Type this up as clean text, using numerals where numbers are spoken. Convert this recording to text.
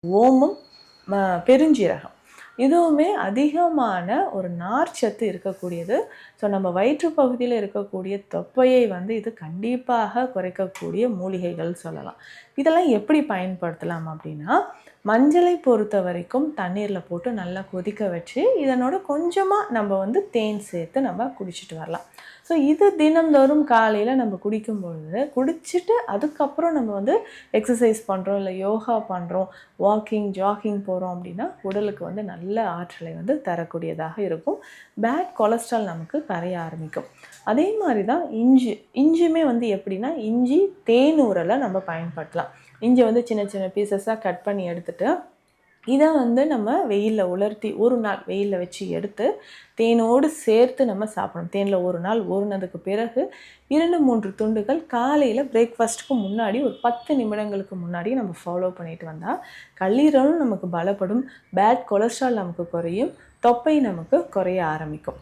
ஓமம், பெருஞ்சீரகம் இதுவுமே அதிகமான ஒரு நார்ச்சத்து இருக்கக்கூடியது. ஸோ நம்ம வயிற்று பகுதியில் இருக்கக்கூடிய தொப்பையை இது கண்டிப்பாக குறைக்கக்கூடிய மூலிகைகள் சொல்லலாம். இதெல்லாம் எப்படி பயன்படுத்தலாம் அப்படின்னா, மஞ்சளை பொறுத்த வரைக்கும் தண்ணீரில் போட்டு நல்லா கொதிக்க வச்சு இதனோட கொஞ்சமாக நம்ம தேன் சேர்த்து நம்ம குடிச்சிட்டு வரலாம். ஸோ இது தினந்தோறும் காலையில் நம்ம குடிக்கும் பொழுது குடிச்சிட்டு அதுக்கப்புறம் நம்ம எக்ஸசைஸ் பண்ணுறோம், இல்லை யோகா பண்ணுறோம், வாக்கிங் ஜாகிங் போகிறோம் அப்படின்னா உடலுக்கு நல்ல ஆற்றலை தரக்கூடியதாக இருக்கும். பேட் கொலஸ்ட்ரால் நமக்கு கரைய ஆரம்பிக்கும். அதே மாதிரி தான் இஞ்சியுமே எப்படின்னா, இஞ்சி தேனூரலை நம்ம பயன்படுத்தலாம். இஞ்சி சின்ன சின்ன பீசஸாக கட் பண்ணி எடுத்துகிட்டு இதை நம்ம வெயிலில் உலர்த்தி ஒரு நாள் வெயிலில் வச்சு எடுத்து தேனோடு சேர்த்து நம்ம சாப்பிடணும். தேனில் ஒரு நாள் ஊறினதுக்கு பிறகு 2-3 துண்டுகள் காலையில் பிரேக்ஃபாஸ்ட்டுக்கு முன்னாடி ஒரு 10 நிமிடங்களுக்கு முன்னாடி நம்ம ஃபாலோ பண்ணிட்டு வந்தால் கல்லீரலும் நமக்கு பலப்படும், பேட் கொலஸ்ட்ரால் நமக்கு குறையும், தொப்பை நமக்கு குறைய ஆரம்பிக்கும்.